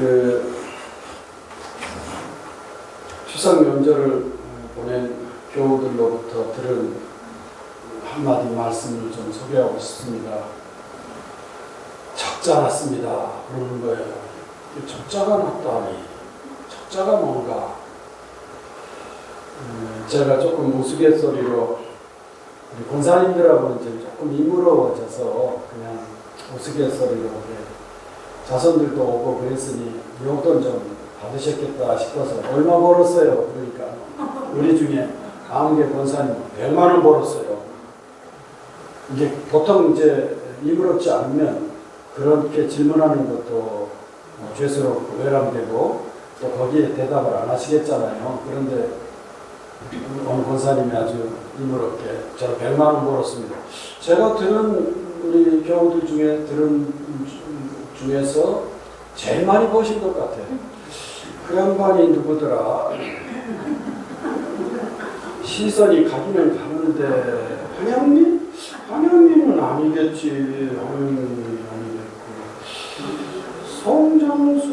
그 추석 명절을 보낸 교우들로부터 들은 한마디 말씀을 좀 소개하고 싶습니다. 적자 났습니다. 그러는 거예요. 적자가 났다니. 적자가 뭔가. 제가 조금 우스갯소리로 우리 권사님들하고는 조금 이물어져서 그냥 우스갯소리로 자손들도 오고 그랬으니 용돈 좀 받으셨겠다 싶어서 얼마 벌었어요? 그러니까 우리 중에 아무개 권사님 100만 원 벌었어요. 이게 보통 이제 이물었지 않으면 그렇게 질문하는 것도 죄스럽고 외람되고 또 거기에 대답을 안 하시겠잖아요. 그런데 어느 권사님이 아주 이물었게 제가 100만 원 벌었습니다. 제가 들은 우리 교우들 중에 들은 중에서 제일 많이 버신 것 같아요. 그 양반이 누구더라? 시선이 가기는 가는데 한양민? 한양민은 아니겠지. 한양민이 아니겠고 송정수,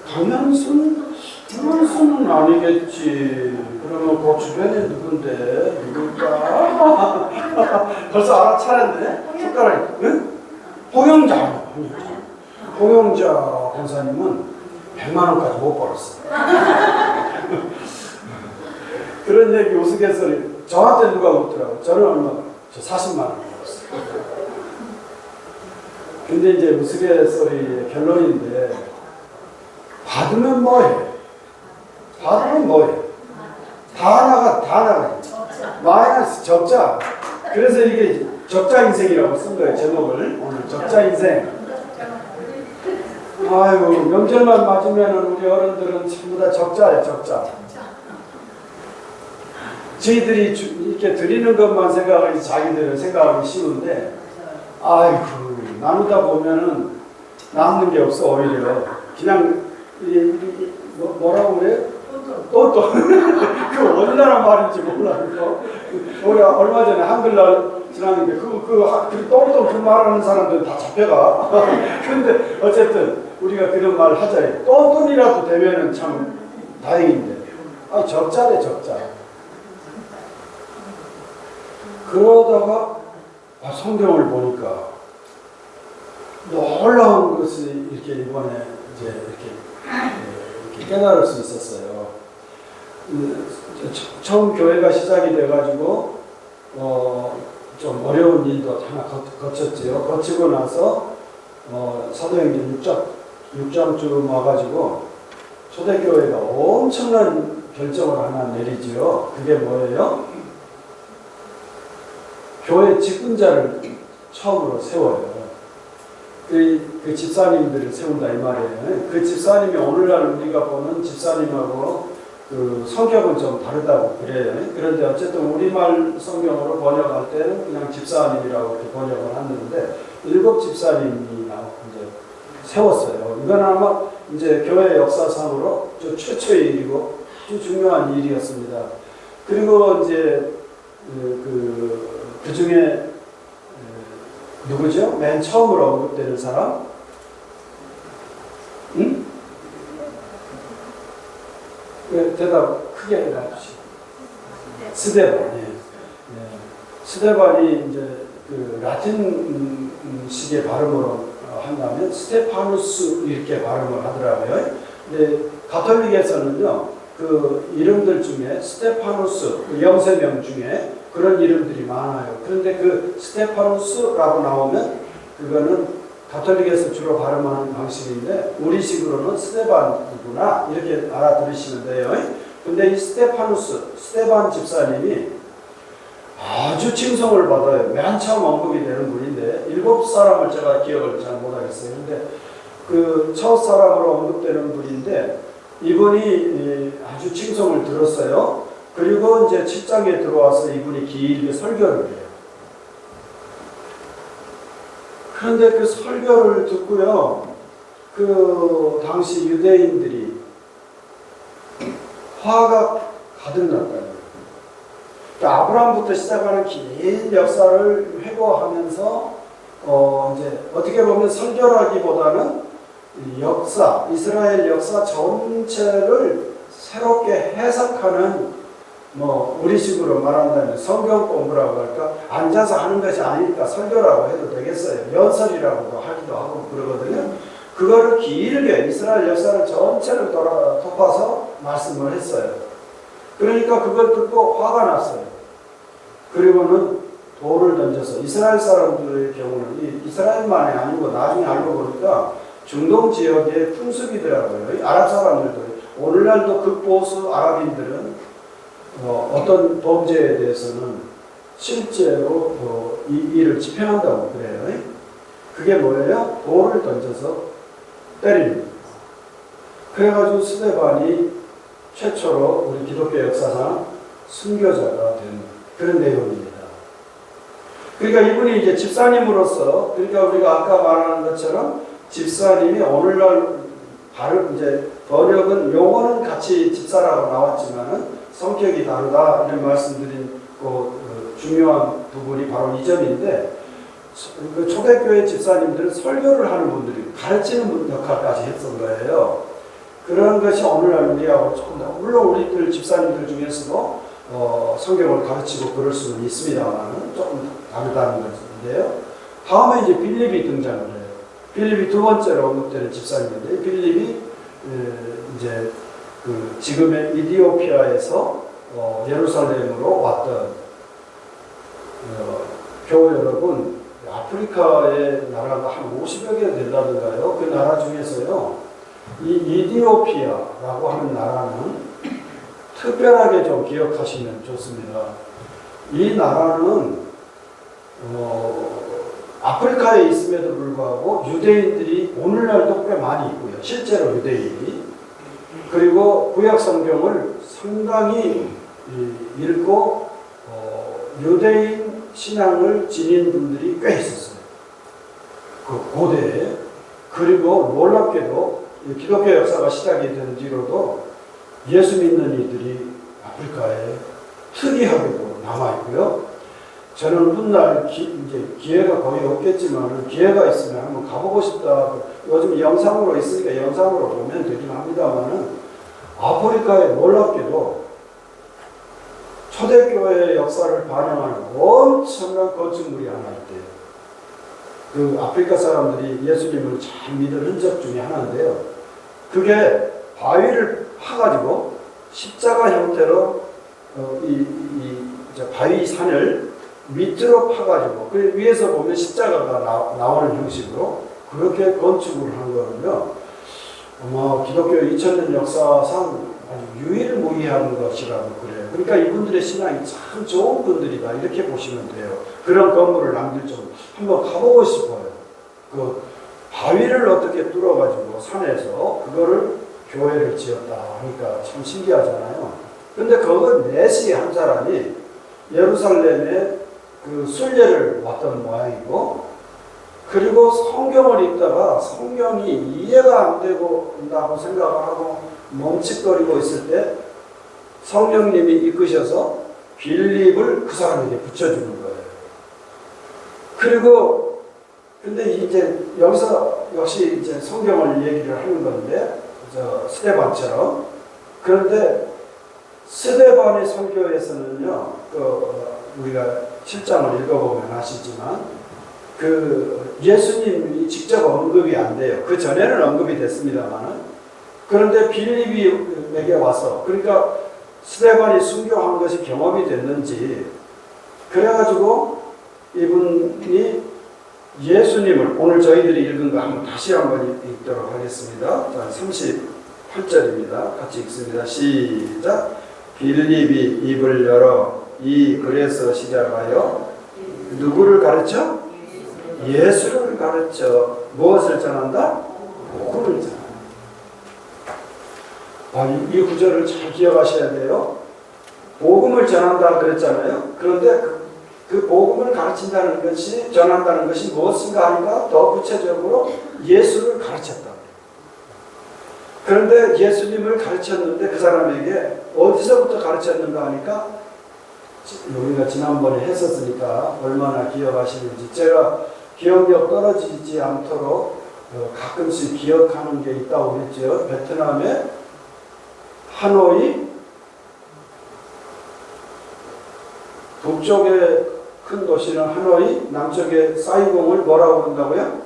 강현수는 아니겠지. 그러면 그 주변에 누군가? 벌써 알아차렸네? 손가락이. 응? 홍영자 권사님은 100만 원까지 못 벌었어요. 그런 얘기 우스갯소리. 저한테 누가 묻더라고요. 저는 얼마? 저 40만 원 벌었어요. 근데 이제 우스갯소리의 결론인데 받으면 뭐해? 받으면 뭐해? 다 나가. 마이너스 적자. 그래서 이게 적자 인생이라고 쓴 거예요. 제목을. 오늘 적자 인생. 아이고 명절만 맞으면 우리 어른들은 전부 다 적자야. 적자. 저희들이 이렇게 드리는 것만 생각하지 자기들은 생각하기 쉬운데 아이고 나누다 보면은 남는 게 없어. 오히려 그냥 뭐라고 그래? 또또 그 어느 나라 말인지 몰라. 우리 얼마 전에 한글날 지났는데 그 또또 그 말하는 사람들은 다 잡혀가. 그런데 어쨌든 우리가 그런 말 하자. 또돈이라도 되면은 참 다행인데. 아 적자래 적자. 그러다가 성경을 보니까 놀라운 것이 이렇게 이번에 이제 이렇게 깨달을 수 있었어요. 처음 교회가 시작이 돼가지고 좀 어려운 일도 하나 거쳤지요. 거치고 나서 사도행전 6장쯤 와가지고 초대교회가 엄청난 결정을 하나 내리지요. 그게 뭐예요? 교회 직분자를 처음으로 세워요. 그 집사님들을 세운다 이 말이에요. 그 집사님이 오늘날 우리가 보는 집사님하고 그 성격은 좀 다르다고 그래요. 그런데 어쨌든 우리말 성경으로 번역할 때는 그냥 집사님이라고 이렇게 번역을 하는데 7 집사님이 이제 세웠어요. 이건 아마 이제 교회 역사상으로 최초의 일이고 아주 중요한 일이었습니다. 그리고 이제 그 중에 누구죠? 맨 처음으로 언급되는 사람? 응? 대답 크게 해주시죠. 스데반. 예. 스데반이 이제 그 라틴식의 발음으로 한다면 스테파누스 이렇게 발음을 하더라고요. 근데 가톨릭에서는요, 그 이름들 중에 스테파누스, 그 영세명 중에 그런 이름들이 많아요. 그런데 그 스테파누스라고 나오면 그거는 가톨릭에서 주로 발음하는 방식인데 우리식으로는 스테반이구나 이렇게 알아들으시면 돼요. 근데 이 스테반 집사님이 아주 칭송을 받아요. 맨 처음 언급이 되는 분인데 7사람을 제가 기억을 잘 못하겠어요. 근데 그 첫 사람으로 언급되는 분인데 이분이 아주 칭송을 들었어요. 그리고 이제 7장에 들어와서 이분이 길게 설교를 해요. 그런데 그 설교를 듣고요, 그 당시 유대인들이 화가 가득 났다는 그러니까 아브라함부터 시작하는 긴 역사를 회고하면서 이제 어떻게 보면 설교라기보다는 역사, 이스라엘 역사 전체를 새롭게 해석하는 우리식으로 말한다면 성경 공부라고 할까? 앉아서 하는 것이 아니니까 설교라고 해도 되겠어요. 연설이라고도 하기도 하고 그러거든요. 그거를 길게 이스라엘 역사를 전체를 덮어서 말씀을 했어요. 그러니까 그걸 듣고 화가 났어요. 그리고는 돌을 던져서 이스라엘 사람들의 경우는 이스라엘만이 아니고 나중에 알고 보니까 중동 지역의 풍습이더라고요. 아랍 사람들도 오늘날도 극보수 아랍인들은 어떤 범죄에 대해서는 실제로 이 일을 집행한다고 그래요. 그게 뭐예요? 돌을 던져서 때리는 거예요. 그래가지고 스데반이 최초로 우리 기독교 역사상 순교자가 된 그런 내용입니다. 그러니까 이분이 이제 집사님으로서, 그러니까 우리가 아까 말하는 것처럼 집사님이 오늘날 발음 이제 번역은 용어는 같이 집사라고 나왔지만은 성격이 다르다 이런 말씀드린 중요한 부분이 바로 이 점인데, 그 초대교회 집사님들은 설교를 하는 분들이 가르치는 역할까지 했던 거예요. 그런 것이 오늘날 우리하고 조금 더, 물론 우리들 집사님들 중에서도 성경을 가르치고 그럴 수는 있습니다만 조금 다르다는 것인데요. 다음에 이제 빌립이 등장을 해요. 빌립이 두 번째로 언급되는 집사님인데, 빌립이 이제 그 지금의 이디오피아에서 예루살렘으로 왔던 교우 여러분, 아프리카의 나라가 한 50여 개 된다던가요. 그 나라 중에서요, 이 이디오피아라고 하는 나라는 특별하게 좀 기억하시면 좋습니다. 이 나라는 아프리카에 있음에도 불구하고 유대인들이 오늘날도 꽤 많이 있고요. 실제로 유대인이. 그리고 구약 성경을 상당히 읽고 유대인 신앙을 지닌 분들이 꽤 있었어요. 그 고대에. 그리고 놀랍게도 기독교 역사가 시작이 된 뒤로도 예수 믿는 이들이 아프리카에 특이하게도 남아있고요. 저는 훗날 이제 기회가 거의 없겠지만 기회가 있으면 한번 가보고 싶다. 요즘 영상으로 있으니까 영상으로 보면 되긴 합니다만은 아프리카에 놀랍게도 초대교회의 역사를 반영하는 엄청난 건축물이 하나 있대요. 그 아프리카 사람들이 예수님을 잘 믿은 흔적 중에 하나인데요. 그게 바위를 파가지고 십자가 형태로 바위 산을 밑으로 파가지고 그 위에서 보면 십자가가 나오는 형식으로 그렇게 건축을 한 거는요. 아마 기독교 2000년 역사상 아주 유일무이한 것이라고 그래요. 그러니까 이분들의 신앙이 참 좋은 분들이다 이렇게 보시면 돼요. 그런 건물을 남길 좀 한번 가보고 싶어요. 그 바위를 어떻게 뚫어가지고 산에서 그거를 교회를 지었다 하니까 참 신기하잖아요. 근데 그건 내시 한 사람이 예루살렘에 그 순례를 왔던 모양이고, 그리고 성경을 읽다가 성경이 이해가 안 되고 온다고 생각을 하고 멈칫거리고 있을 때 성령님이 이끄셔서 빌립을 그 사람에게 붙여주는 거예요. 그리고 근데 이제 여기서 역시 이제 성경을 얘기를 하는 건데, 스데반처럼. 그런데 스데반의 설교에서는요, 우리가 7장을 읽어보면 아시지만 그 예수님이 직접 언급이 안 돼요. 그 전에는 언급이 됐습니다만은. 그런데 빌립에게 와서, 그러니까 스데반이 순교한 것이 경험이 됐는지, 그래가지고 이분이 예수님을, 오늘 저희들이 읽은 거 한번 다시 한번 읽도록 하겠습니다. 자, 38절입니다. 같이 읽습니다. 시작. 빌립이 입을 열어 이 글에서 시작하여 누구를 가르쳐? 예수를 가르쳐 무엇을 전한다? 복음을 전한다. 이 구절을 잘 기억하셔야 돼요. 복음을 전한다 그랬잖아요. 그런데 그 복음을 가르친다는 것이, 전한다는 것이 무엇인가 하니까 더 구체적으로 예수를 가르쳤다. 그런데 예수님을 가르쳤는데 그 사람에게 어디서부터 가르쳤는가 하니까, 우리가 지난번에 했었으니까 얼마나 기억하시는지, 제가 기억력 떨어지지 않도록 가끔씩 기억하는 게 있다고 그랬죠. 베트남의 하노이, 북쪽의 큰 도시는 하노이, 남쪽의 사이공을 뭐라고 부른다고요?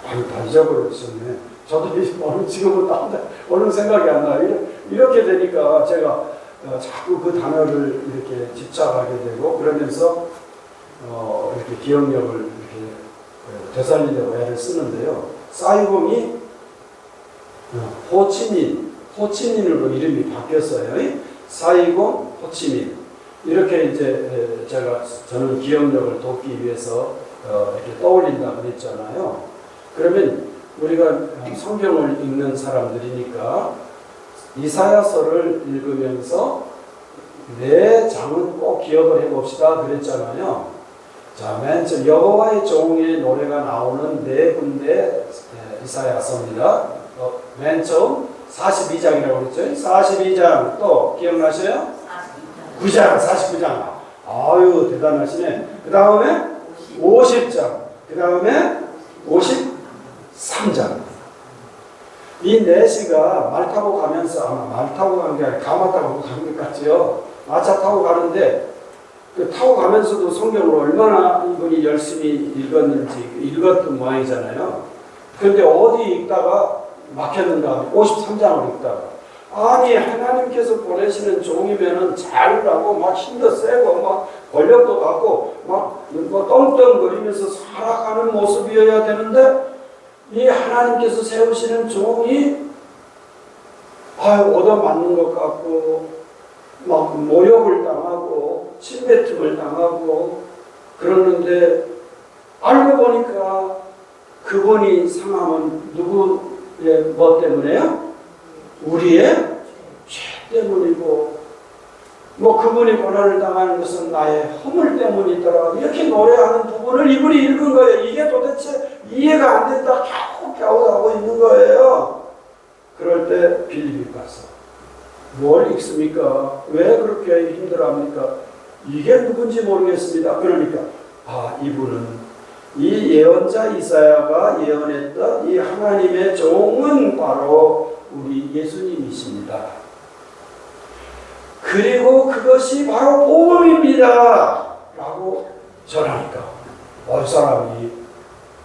아유, 다 잊어버렸었네. 저도 지금은 오늘 생각이 안 나요. 이렇게 되니까 제가 자꾸 그 단어를 이렇게 집착하게 되고, 그러면서 이렇게 기억력을 이렇게 되살리려고 애를 쓰는데요. 사이공이 호치민으로 이름이 바뀌었어요. 사이공, 호치민. 이렇게 이제 저는 기억력을 돕기 위해서 이렇게 떠올린다 그랬잖아요. 그러면 우리가 성경을 읽는 사람들이니까 이사야서를 읽으면서 네 장은 꼭 기억을 해봅시다 그랬잖아요. 자, 맨 처음 여호와의 종의 노래가 나오는 네 군데 이사야서입니다. 맨 처음 42장이라고 그랬죠. 42장 또 기억나셔요? 9장, 49장. 아유, 대단하시네. 그 다음에 50장. 그 다음에 53장. 이 넷이가 말 타고 가면서, 말 타고 가는 게 아니라 가마 타고 가는 것 같지요. 마차 타고 가는데, 그 타고 가면서도 성경을 얼마나 이분이 열심히 읽었던 모양이잖아요. 그런데 어디 읽다가 막혔는가? 53장을 읽다가. 아니, 하나님께서 보내시는 종이면은 잘하고 막 힘도 세고 막 권력도 갖고 막 떵떵거리면서 살아가는 모습이어야 되는데, 이 하나님께서 세우시는 종이 얻어맞는 것 같고 막 모욕을 당하고 침뱉음을 당하고 그러는데, 알고 보니까 그분이 상함은 누구의 뭐 때문에요? 우리의 죄 때문이고, 뭐 그분이 고난을 당하는 것은 나의 허물 때문이더라, 이렇게 노래하는 부분을 이분이 읽은 거예요. 이게 도대체 이해가 안 된다 갸우갸우하고 있는 거예요. 그럴 때 빌립이 가서 뭘 읽습니까? 왜 그렇게 힘들어합니까? 이게 누군지 모르겠습니다. 그러니까 이분은 이 예언자 이사야가 예언했던 이 하나님의 종은 바로 우리 예수님이십니다. 그리고 그것이 바로 복음입니다 라고 전하니까 이 사람이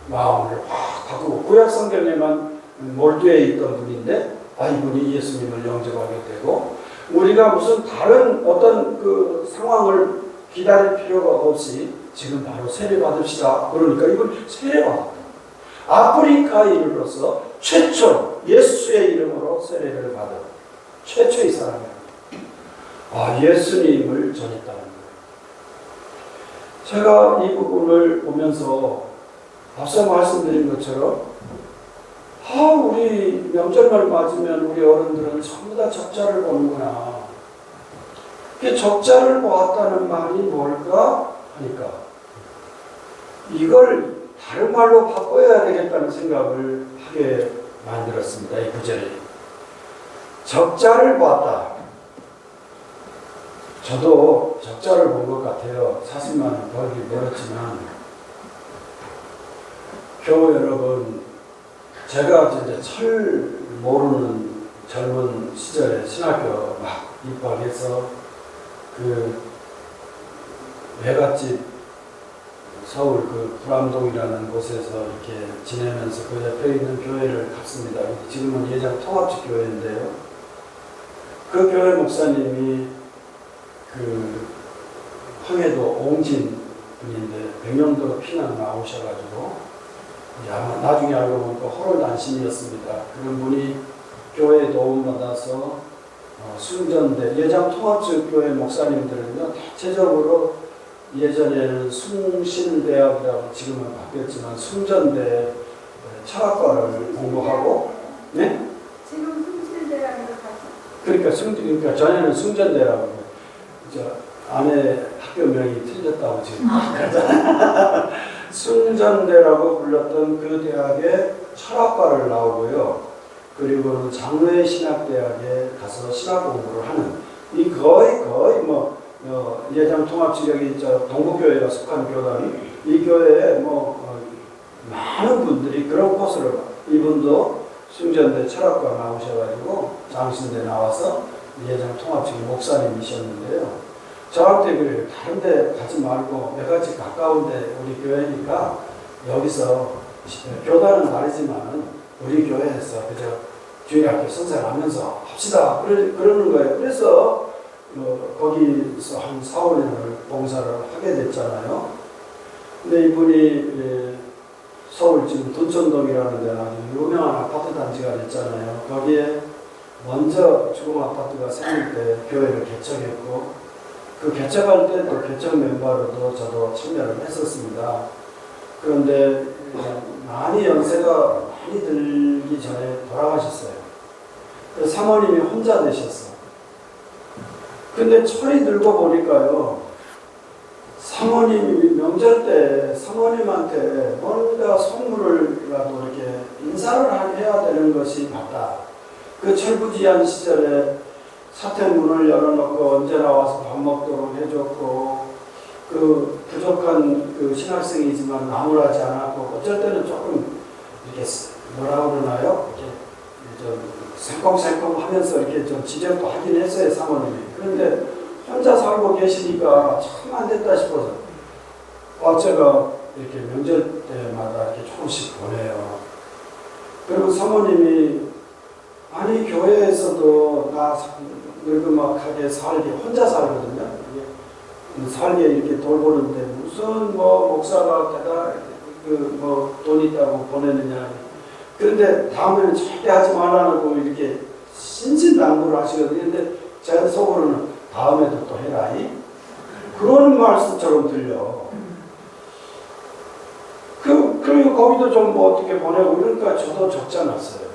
마음을 확 바꾸고, 구약 성경에만 몰두해 있던 분인데 이분이 예수님을 영접하게 되고, 우리가 무슨 다른 어떤 그 상황을 기다릴 필요가 없이 지금 바로 세례 받읍시다. 그러니까 이분 세례 받았다. 아프리카인으로서 최초 예수의 이름으로 세례를 받은 최초의 사람이에요. 예수님을 전했다는 거예요. 제가 이 부분을 보면서 앞서 말씀드린 것처럼 우리 명절날 맞으면 우리 어른들은 전부 다 적자를 보는구나. 적자를 보았다는 말이 뭘까 하니까 이걸 다른 말로 바꿔야 되겠다는 생각을 하게 만들었습니다. 이 구절에 적자를 보았다. 저도 적자를 본 것 같아요. 40만 원 벌기 멀었지만, 교우 여러분, 제가 진짜 철 모르는 젊은 시절에 신학교 막 입학해서 그 외갓집 서울 그 불암동이라는 곳에서 이렇게 지내면서 그 옆에 있는 교회를 갔습니다. 지금은 예장 통합집 교회인데요. 그 교회 목사님이 그 황해도 옹진 분인데 백령도로 피난 나오셔가지고 아마 나중에 알고 보니까 호롤단신이었습니다. 그런 분이 교회에 도움받아서 순전대 예장 통합적 교회 목사님들은요 대체적으로 예전에는 숭실대학이라고 지금은 바뀌었지만 순전대 철학과를 공부하고, 네? 지금 숭실대학으로 가서 그러니까 전에는 숭전대라고 아내 학교명이 틀렸다고 지금 그러잖아요. 숭전대라고 불렀던 그 대학에 철학과를 나오고요. 그리고는 장로의신학대학에 가서 신학 공부를 하는, 이 거의 뭐 예장 통합지역이 동부교회가 속한 교단이 이 교회에 많은 분들이 그런 코스를, 이분도 숭전대 철학과 나오셔가지고 장신대 나와서 예전 통합지구 목사님이셨는데요. 저한테 그래요. 다른 데 가지 말고 내가 지금 가까운데 우리 교회니까 여기서 교단은 다르지만 우리 교회에서 그저 주일학교 선생하면서 합시다. 그러는 거예요. 그래서 거기서 한 4, 5년을 봉사를 하게 됐잖아요. 근데 이분이 서울 지금 둔천동이라는 데는 아주 유명한 아파트 단지가 됐잖아요. 거기에 먼저 주공 아파트가 생길 때 교회를 개척했고, 그 개척할 때 또 개척 멤버로도 저도 참여를 했었습니다. 그런데 많이 연세가 많이 들기 전에 돌아가셨어요. 그래서 사모님이 혼자 되셨어. 근데 철이 들고 보니까요, 사모님이 명절 때 사모님한테 뭔가 선물을라도 이렇게 인사를 해야 되는 것이 맞다. 그 철부지한 시절에 사택문을 열어놓고 언제나 와서 밥 먹도록 해줬고, 그 부족한 그 신학생이지만 나무라지 않았고, 어쩔 때는 조금 이렇게 뭐라 그러나요? 이렇게 좀 생콩생콩 하면서 이렇게 좀 지적도 하긴 했어요, 사모님이. 그런데 혼자 살고 계시니까 참 안 됐다 싶어서 제가 이렇게 명절 때마다 이렇게 조금씩 보내요. 그리고 사모님이 아니 교회에서도 나 늙음막하게 살게 혼자 살거든요. 살게 이렇게 돌보는데 무슨 뭐 목사가 돈 있다고 보내느냐. 그런데 다음에는 절대 하지 말라고 이렇게 신신당부를 하시거든요. 근데 제가 속으로는 다음에도 또 해라. 그런 말씀처럼 들려. 그리고 거기도 좀 뭐 어떻게 보내고 그러니까 저도 적자 났어요.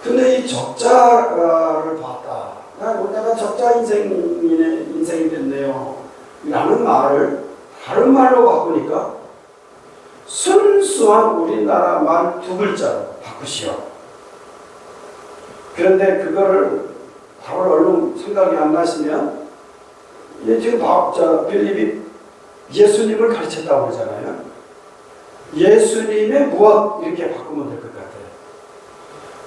근데 이 적자를 봤다. 내가 적자 인생이 됐네요. 라는 말을 다른 말로 바꾸니까 순수한 우리나라 말 두 글자로 바꾸시오. 그런데 그거를 바로 얼른 생각이 안 나시면 지금 빌립이 예수님을 가르쳤다고 그러잖아요. 예수님의 무엇 이렇게 바꾸면 될 것 같아요.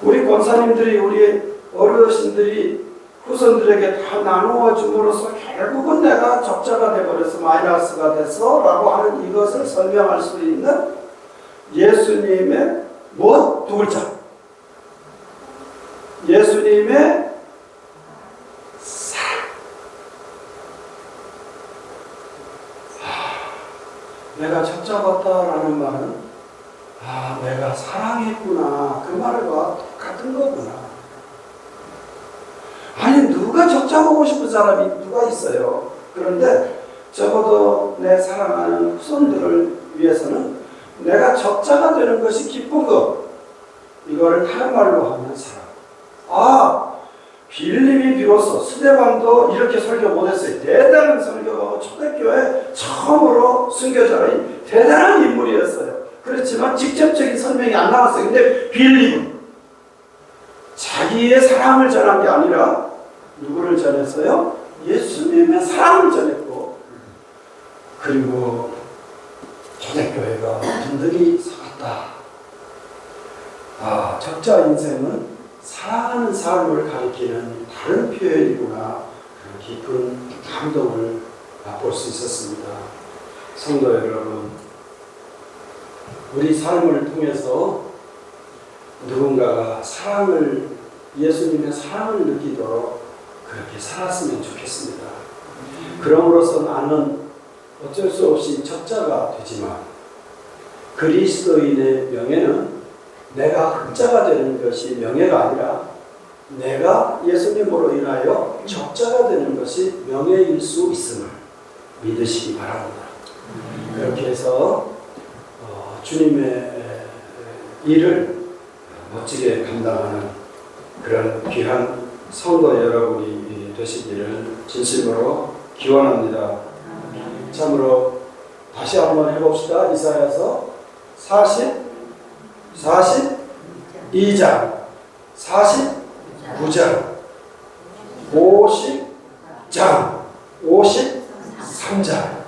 우리 권사님들이 우리 어르신들이 후손들에게 다 나누어 줌으로써 결국은 내가 적자가 되어버려서 마이너스가 됐어 라고 하는 이것을 설명할 수 있는 예수님의 무엇 두 글자. 예수님의 사랑. 내가 적자받다라는 말은 내가 사랑했구나. 그 말과 똑같은 거구나. 아니 누가 적자 보고 싶은 사람이 누가 있어요. 그런데 적어도 내 사랑하는 후손들을 위해서는 내가 적자가 되는 것이 기쁜 것. 이거를 다른 말로 하면 사랑. 빌립이 비로소 스데반도 이렇게 설교 못했어요. 대단한 설교가 초대교회 처음으로 순교자의 대단한 인물이었어요. 그렇지만 직접적인 설명이 안 나왔어요. 근데 빌립은 자기의 사랑을 전한 게 아니라 누구를 전했어요? 예수님의 사랑을 전했고, 그리고 초대교회가 든든히 서갔다. 적자 인생은 사랑하는 삶을 가리키는 다른 표현이구나. 그런 깊은 감동을 맛볼 수 있었습니다. 성도 여러분, 우리 삶을 통해서 누군가가 예수님의 사랑을 느끼도록 그렇게 살았으면 좋겠습니다. 그럼으로써 나는 어쩔 수 없이 적자가 되지만 그리스도인의 명예는 내가 흑자가 되는 것이 명예가 아니라 내가 예수님으로 인하여 적자가 되는 것이 명예일 수 있음을 믿으시기 바랍니다. 그렇게 해서 주님의 일을 멋지게 감당하는 그런 귀한 성도 여러분이 되시기를 진심으로 기원합니다. 참으로 다시 한번 해봅시다. 이사야서 42장, 49장, 50장, 53장,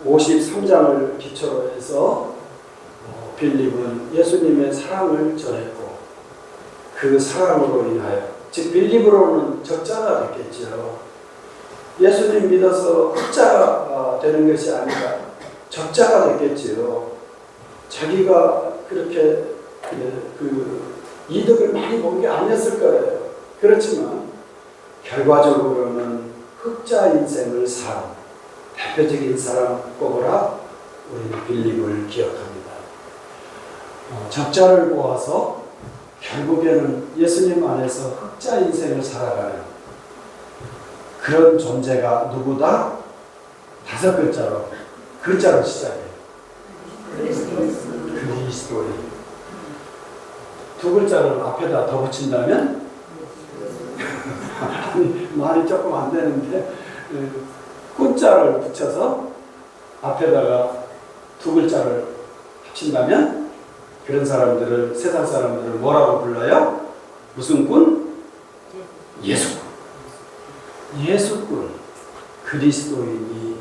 53장을 기초로 해서 빌립은 예수님의 사랑을 전했고 그 사랑으로 인하여 즉 빌립으로는 적자가 됐겠지요. 예수님 믿어서 흑자가 되는 것이 아니라 적자가 됐겠지요. 자기가 그렇게 그 이득을 많이 본 게 아니었을 거예요. 그렇지만 결과적으로는 흑자 인생을 산 대표적인 사람 꼽으라 우리는 빌립을 기억합니다. 적자를 보아서 결국에는 예수님 안에서 흑자 인생을 살아가는 그런 존재가 누구다? 5글자로 글자로 시작해요. 그리스도인. 2글자를 앞에다 더 붙인다면 말이 조금 안 되는데 꾼자를 붙여서 앞에다가 2글자를 합친다면 그런 사람들을 세상 사람들을 뭐라고 불러요? 무슨 꾼? 예수꾼. 예수꾼. 그리스도인이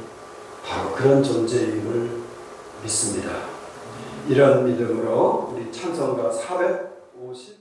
바로 그런 존재임을 믿습니다. 이런 믿음으로 우리 찬송가 450